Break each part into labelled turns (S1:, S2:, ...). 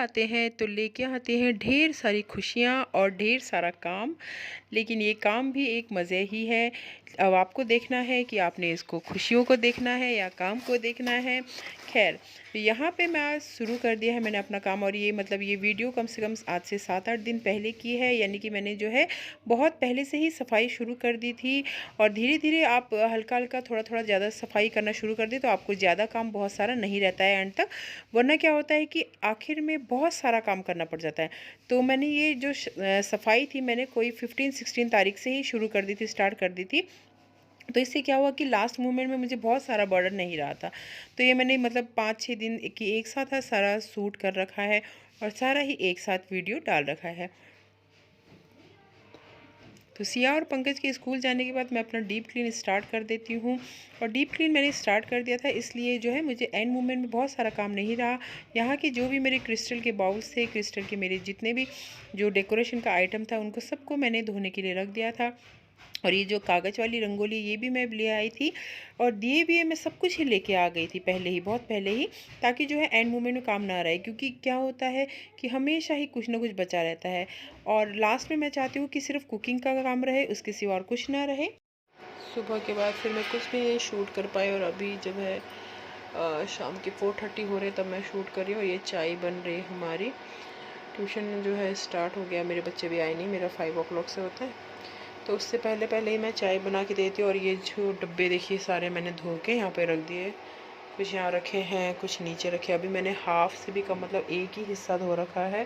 S1: आते हैं तो लेके आते हैं ढेर सारी खुशियाँ और ढेर सारा काम, लेकिन ये काम भी एक मज़े ही है। अब आपको देखना है कि आपने इसको खुशियों को देखना है या काम को देखना है। ख़ैर, यहाँ पे मैं आज शुरू कर दिया है मैंने अपना काम, और ये मतलब ये वीडियो कम से कम आज से 7-8 दिन पहले की है, यानी कि मैंने जो है बहुत पहले से ही सफाई शुरू कर दी थी। और धीरे-धीरे आप हल्का-हल्का थोड़ा-थोड़ा ज़्यादा सफाई करना शुरू कर दें तो आपको ज़्यादा काम बहुत सारा नहीं रहता है एंड तक, वरना क्या होता है कि आखिर में बहुत सारा काम करना पड़ जाता है। तो मैंने ये जो सफाई थी मैंने कोई 15-16 तारीख से ही शुरू कर दी थी, स्टार्ट कर दी थी। तो इससे क्या हुआ कि लास्ट मोमेंट में मुझे बहुत सारा बर्डन नहीं रहा था। तो ये मैंने मतलब 5-6 दिन की एक साथ सारा शूट कर रखा है और सारा ही एक साथ वीडियो डाल रखा है। तो सिया और पंकज के स्कूल जाने के बाद मैं अपना डीप क्लीन स्टार्ट कर देती हूँ। और डीप क्लीन मैंने स्टार्ट कर दिया था, इसलिए जो है मुझे एंड मोमेंट में बहुत सारा काम नहीं रहा। यहाँ के जो भी मेरे क्रिस्टल के बाउल्स थे, क्रिस्टल के मेरे जितने भी जो डेकोरेशन का आइटम था, उनको सबको मैंने धोने के लिए रख दिया था। और ये जो कागज़ वाली रंगोली ये भी मैं ले आई थी, और दिए भी मैं सब कुछ ही लेके आ गई थी पहले ही, बहुत पहले ही, ताकि जो है एंड मोमेंट में काम ना रहे। क्योंकि क्या होता है कि हमेशा ही कुछ ना कुछ बचा रहता है, और लास्ट में मैं चाहती हूँ कि सिर्फ कुकिंग का काम रहे, उसके सिवा और कुछ ना रहे। सुबह के बाद फिर मैं कुछ भी नहीं शूट कर पाई, और अभी जब है शाम के 4:30 हो रहे तब मैं शूट कर रही हूँ। और ये चाय बन रही है हमारी। ट्यूशन जो है स्टार्ट हो गया, मेरे बच्चे भी आए नहीं, मेरा 5 o'clock से होता है, तो उससे पहले पहले ही मैं चाय बना के देती हूँ। और ये जो डब्बे देखिए सारे मैंने धो के यहाँ पे रख दिए, कुछ यहाँ रखे हैं, कुछ नीचे रखे। अभी मैंने हाफ से भी कम मतलब एक ही हिस्सा धो रखा है,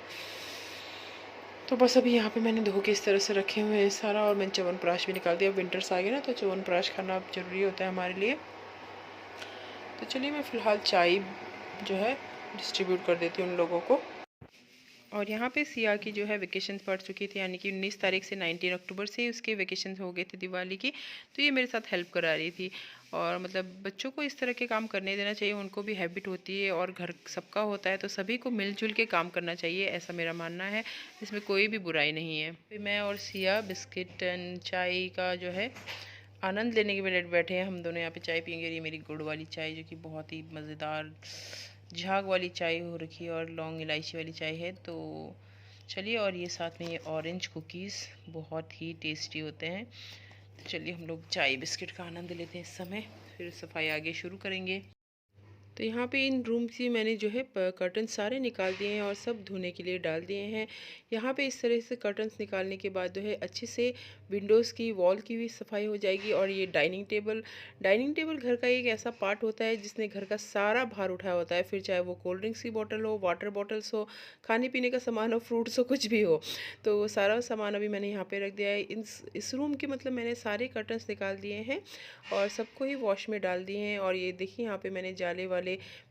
S1: तो बस अभी यहाँ पे मैंने धो के इस तरह से रखे हुए हैं सारा। और मैंने च्यवनप्राश भी निकाल दिया, विंटर्स आ गए ना, तो च्यवनप्राश खाना अब ज़रूरी होता है हमारे लिए। तो चलिए मैं फ़िलहाल चाय जो है डिस्ट्रीब्यूट कर देती हूँ उन लोगों को। और यहाँ पे सिया की जो है वेकेशन पड़ चुकी थी, यानी कि 19 तारीख से 19 अक्टूबर से उसके वेकेशन हो गए थे दिवाली की। तो ये मेरे साथ हेल्प करा रही थी। और मतलब बच्चों को इस तरह के काम करने देना चाहिए, उनको भी हैबिट होती है, और घर सबका होता है तो सभी को मिलजुल के काम करना चाहिए, ऐसा मेरा मानना है। इसमें कोई भी बुराई नहीं है। फिर मैं और सिया बिस्किट एंड चाय का जो है आनंद लेने के लिए बैठे हैं। हम दोनों यहाँ पे चाय पियेंगे। ये मेरी गुड़ वाली चाय जो कि बहुत ही मज़ेदार झाग वाली चाय हो रखी है, और लौंग इलायची वाली चाय है। तो चलिए, और ये साथ में ये ऑरेंज कुकीज़ बहुत ही टेस्टी होते हैं। तो चलिए हम लोग चाय बिस्किट का आनंद लेते हैं इस समय, फिर सफाई आगे शुरू करेंगे। तो यहाँ पे इन रूम से मैंने जो है कर्टन सारे निकाल दिए हैं और सब धोने के लिए डाल दिए हैं। यहाँ पे इस तरह से कर्टन्स निकालने के बाद जो है अच्छे से विंडोज़ की वॉल की भी सफाई हो जाएगी। और ये डाइनिंग टेबल घर का एक ऐसा पार्ट होता है जिसने घर का सारा भार उठाया होता है। फिर चाहे वो कोल्ड ड्रिंक्स की बॉटल हो, वाटर बॉटल्स हो, खाने पीने का सामान हो, फ्रूट्स हो, कुछ भी हो, तो वो सारा सामान अभी मैंने यहाँ पे रख दिया है। इस रूम के मतलब मैंने सारे कर्टन्स निकाल दिए हैं और सबको ही वॉश में डाल दिए हैं। और ये देखिए यहाँ पे मैंने जाले वाले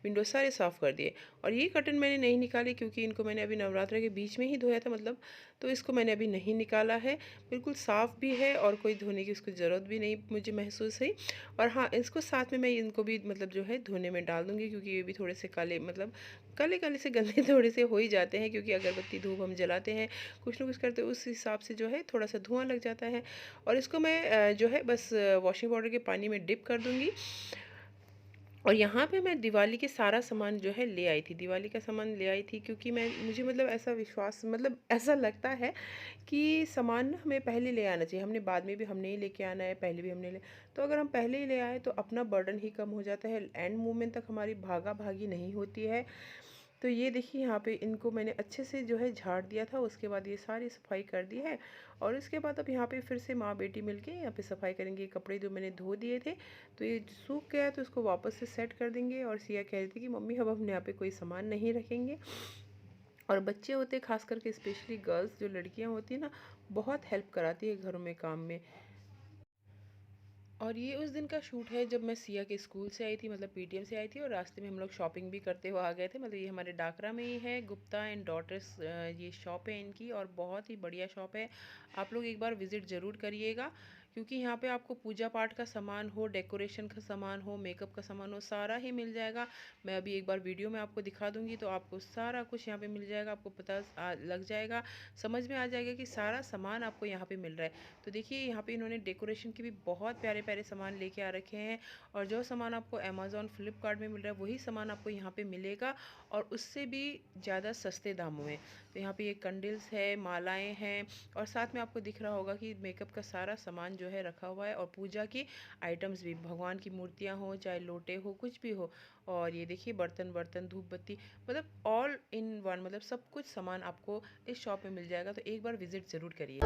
S1: विंडो सारे साफ़ कर दिए। और ये कर्टन मैंने नहीं निकाले क्योंकि इनको मैंने अभी नवरात्र के बीच में ही धोया था मतलब, तो इसको मैंने अभी नहीं निकाला है। बिल्कुल साफ़ भी है और कोई धोने की उसको ज़रूरत भी नहीं मुझे महसूस हुई। और हाँ, इसको साथ में मैं इनको भी मतलब जो है धोने में डाल दूँगी, क्योंकि ये भी थोड़े से काले मतलब काले काले से गंदे थोड़े से हो ही जाते हैं, क्योंकि अगरबत्ती धूप हम जलाते हैं, कुछ ना कुछ करते हैं, उस हिसाब से जो है थोड़ा सा धुआं लग जाता है। और इसको मैं जो है बस वॉशिंग पाउडर के पानी में डिप कर दूँगी। और यहाँ पे मैं दिवाली के सारा सामान जो है ले आई थी, दिवाली का सामान ले आई थी, क्योंकि मुझे मतलब ऐसा विश्वास मतलब ऐसा लगता है कि सामान ना हमें पहले ले आना चाहिए। हमने बाद में भी हमने ही लेके आना है, पहले भी हमने ले, तो अगर हम पहले ही ले आए तो अपना बर्डन ही कम हो जाता है, एंड मोमेंट तक हमारी भागा भागी नहीं होती है। तो ये देखिए यहाँ पे इनको मैंने अच्छे से जो है झाड़ दिया था, उसके बाद ये सारी सफाई कर दी है। और इसके बाद अब यहाँ पे फिर से माँ बेटी मिलके यहाँ पे सफाई करेंगे। कपड़े जो मैंने धो दिए थे तो ये सूख गया, तो इसको वापस से सेट कर देंगे। और सिया कह रही थी कि मम्मी अब हम यहाँ पे कोई सामान नहीं रखेंगे। और बच्चे होते खास करके स्पेशली गर्ल्स जो लड़कियाँ होती हैं ना, बहुत हेल्प कराती है घरों में काम में। और ये उस दिन का शूट है जब मैं सिया के स्कूल से आई थी, मतलब पीटीएम से आई थी, और रास्ते में हम लोग शॉपिंग भी करते हुए आ गए थे। मतलब ये हमारे डाकरा में ही है, गुप्ता एंड डॉटर्स ये शॉप है इनकी, और बहुत ही बढ़िया शॉप है। आप लोग एक बार विज़िट ज़रूर करिएगा। क्योंकि यहाँ पे आपको पूजा पाठ का सामान हो, डेकोरेशन का सामान हो, मेकअप का सामान हो, सारा ही मिल जाएगा। मैं अभी एक बार वीडियो में आपको दिखा दूँगी तो आपको सारा कुछ यहाँ पे मिल जाएगा, आपको पता लग जाएगा, समझ में आ जाएगा कि सारा सामान आपको यहाँ पे मिल रहा है। तो देखिए यहाँ पे इन्होंने डेकोरेशन के भी बहुत प्यारे प्यारे सामान लेके आ रखे हैं, और जो सामान आपको अमेज़ॉन फ्लिपकार्ट में मिल रहा है वही सामान आपको यहाँ पे मिलेगा, और उससे भी ज़्यादा सस्ते दामों में। तो यहाँ पे ये कंडल्स है, मालाएं हैं, और साथ में आपको दिख रहा होगा कि मेकअप का सारा सामान जो है रखा हुआ है, और पूजा की आइटम्स भी, भगवान की मूर्तियाँ हो चाहे लोटे हो कुछ भी हो। और ये देखिए बर्तन वर्तन धूप बत्ती, मतलब ऑल इन वन, मतलब सब कुछ सामान आपको इस शॉप में मिल जाएगा। तो एक बार विजिट ज़रूर करिए।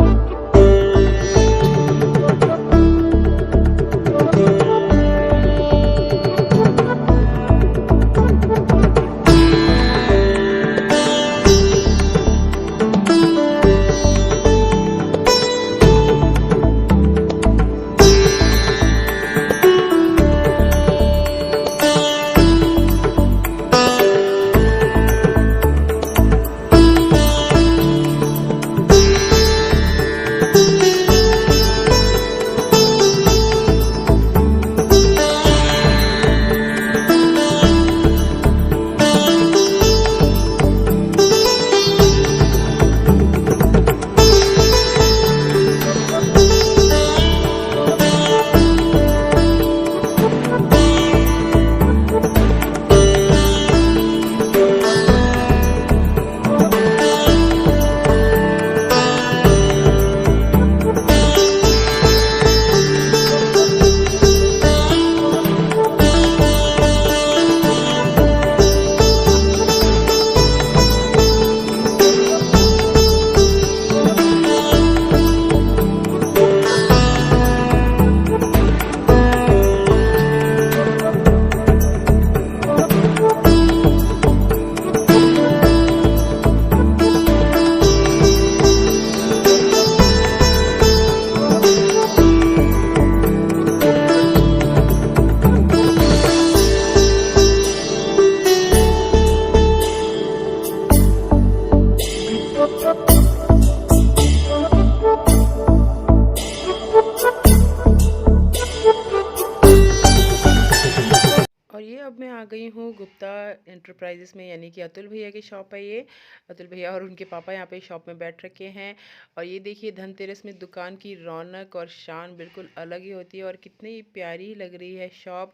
S1: और ये अब मैं आ गई हूँ गुप्ता एंटरप्राइजेस में, यानी कि अतुल भैया की शॉप है ये। अतुल भैया और उनके पापा यहाँ पे शॉप में बैठ रखे हैं। और ये देखिए धनतेरस में दुकान की रौनक और शान बिल्कुल अलग ही होती है, और कितनी प्यारी लग रही है शॉप,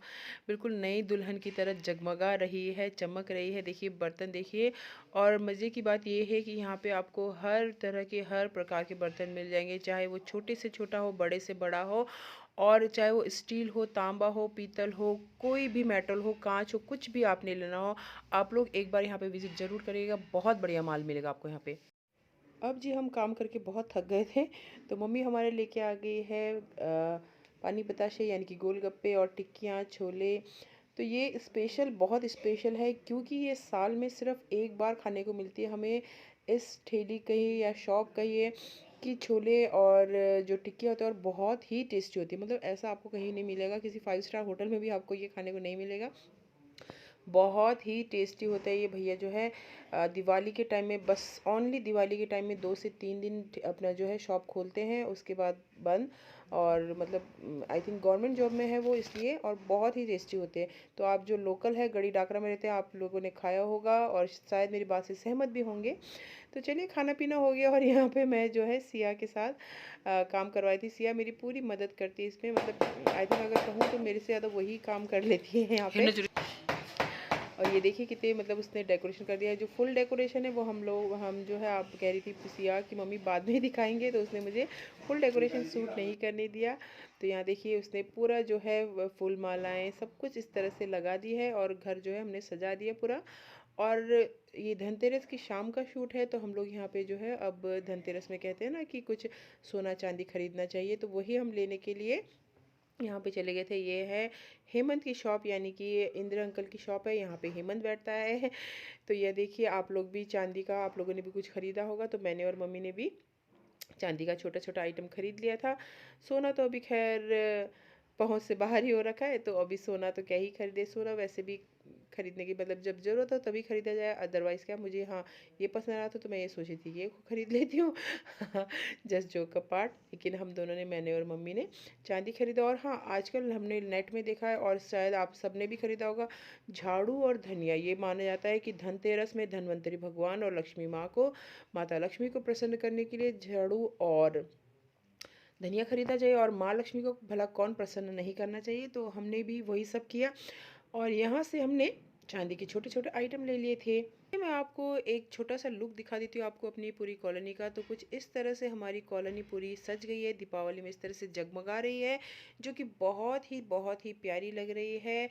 S1: बिल्कुल नई दुल्हन की तरह जगमगा रही है, चमक रही है। देखिए बर्तन देखिए, और मज़े की बात ये है कि यहाँ पे आपको हर तरह के, हर प्रकार के बर्तन मिल जाएंगे, चाहे वो छोटे से छोटा हो, बड़े से बड़ा हो, और चाहे वो स्टील हो, तांबा हो, पीतल हो, कोई भी मेटल हो, कांच हो, कुछ भी आपने लेना हो, आप लोग एक बार यहाँ पे विज़िट ज़रूर करिएगा। बहुत बढ़िया माल मिलेगा आपको यहाँ पे। अब जी हम काम करके बहुत थक गए थे, तो मम्मी हमारे लेके आ गई है पानी बताशे, यानी कि गोलगप्पे और टिक्कियाँ, छोले। तो ये स्पेशल, बहुत स्पेशल है, क्योंकि ये साल में सिर्फ एक बार खाने को मिलती है हमें। इस ठेली कहिए या शॉप कहिए कि छोले और जो टिक्की होता है, और बहुत ही टेस्टी होती है, मतलब ऐसा आपको कहीं नहीं मिलेगा, किसी 5 स्टार होटल में भी आपको ये खाने को नहीं मिलेगा। बहुत ही टेस्टी होता है ये भैया जो है। दिवाली के टाइम में, बस ओनली दिवाली के टाइम में 2 से 3 दिन अपना जो है शॉप खोलते हैं, उसके बाद बंद। और मतलब आई थिंक गवर्नमेंट जॉब में है वो, इसलिए, और बहुत ही टेस्टी होते हैं। तो आप जो लोकल है, गढ़ी डाकरा में रहते हैं, आप लोगों ने खाया होगा और शायद मेरी बात से सहमत भी होंगे। तो चलिए खाना पीना हो गया, और यहाँ पे मैं जो है सिया के साथ काम करवाई थी। सिया मेरी पूरी मदद करती है इसमें, मतलब आई थिंक अगर कहूँ तो मेरे से ज़्यादा वही काम कर लेती है यहाँ पे। और ये देखिए कितने, मतलब उसने डेकोरेशन कर दिया है। जो फुल डेकोरेशन है वो हम जो है, आप कह रही थी सिया कि मम्मी बाद में दिखाएंगे, तो उसने मुझे फुल डेकोरेशन सूट नहीं करने दिया। तो यहाँ देखिए उसने पूरा जो है फूल मालाएं सब कुछ इस तरह से लगा दी है, और घर जो है हमने सजा दिया पूरा। और ये धनतेरस की शाम का शूट है, तो हम लोग यहाँ पे जो है, अब धनतेरस में कहते हैं ना कि कुछ सोना चांदी खरीदना चाहिए, तो वही हम लेने के लिए यहाँ पे चले गए थे। ये है हेमंत की शॉप, यानी कि ये इंद्र अंकल की शॉप है, यहाँ पे हेमंत बैठता है। तो ये देखिए, आप लोग भी चांदी का, आप लोगों ने भी कुछ ख़रीदा होगा, तो मैंने और मम्मी ने भी चांदी का छोटा छोटा आइटम ख़रीद लिया था। सोना तो अभी खैर पहुँच से बाहर ही हो रखा है, तो अभी सोना तो क्या ही खरीदे, सोना वैसे भी खरीदने की, मतलब जब ज़रूरत हो तभी खरीदा जाए, अदरवाइज़ क्या, मुझे हाँ ये पसंद आया था तो मैं ये सोची थी कि ये खरीद लेती हूँ। जस्ट जोक का पार्ट। लेकिन हम दोनों ने, मैंने और मम्मी ने चांदी खरीदा। और हाँ, आजकल हमने नेट में देखा है और शायद आप सबने भी खरीदा होगा, झाड़ू और धनिया। ये माना जाता है कि धनतेरस में धन्वंतरी भगवान और लक्ष्मी माँ को, माता लक्ष्मी को प्रसन्न करने के लिए झाड़ू और धनिया खरीदा जाए। और माँ लक्ष्मी को भला कौन प्रसन्न नहीं करना चाहिए, तो हमने भी वही सब किया। और यहाँ से हमने चांदी के छोटे छोटे आइटम ले लिए थे। मैं आपको एक छोटा सा लुक दिखा देती हूँ आपको अपनी पूरी कॉलोनी का। तो कुछ इस तरह से हमारी कॉलोनी पूरी सज गई है, दीपावली में इस तरह से जगमगा रही है, जो कि बहुत ही प्यारी लग रही है।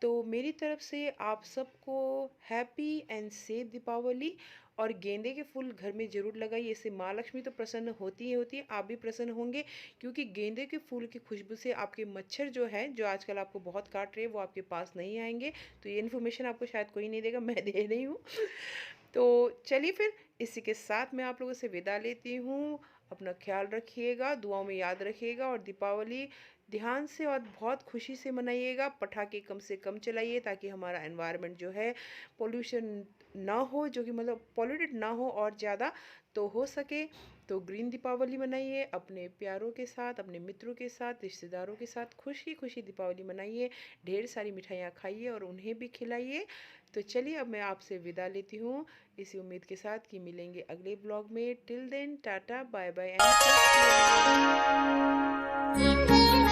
S1: तो मेरी तरफ से आप सबको हैप्पी एंड सेफ दीपावली। और गेंदे के फूल घर में ज़रूर लगाइए, इससे माँ लक्ष्मी तो प्रसन्न होती ही होती है, आप भी प्रसन्न होंगे, क्योंकि गेंदे के फूल की खुशबू से आपके मच्छर जो है, जो आजकल आपको बहुत काट रहे हैं, वो आपके पास नहीं आएंगे। तो ये इन्फॉर्मेशन आपको शायद कोई नहीं देगा, मैं दे रही हूँ। तो चलिए फिर इसी के साथ मैं आप लोगों से विदा लेती हूँ। अपना ख्याल रखिएगा, दुआओं में याद रखिएगा, और दीपावली ध्यान से और बहुत खुशी से मनाइएगा। पटाखे कम से कम चलाइए ताकि हमारा एनवायरनमेंट जो है पोल्यूशन ना हो, जो कि मतलब पॉल्यूटेड ना हो और ज़्यादा तो हो सके तो ग्रीन दीपावली मनाइए। अपने प्यारों के साथ, अपने मित्रों के साथ, रिश्तेदारों के साथ खुशी खुशी दीपावली मनाइए। ढेर सारी मिठाइयाँ खाइए और उन्हें भी खिलाइए। तो चलिए अब मैं आपसे विदा लेती हूँ इसी उम्मीद के साथ कि मिलेंगे अगले ब्लॉग में। Till then tata bye bye and take care.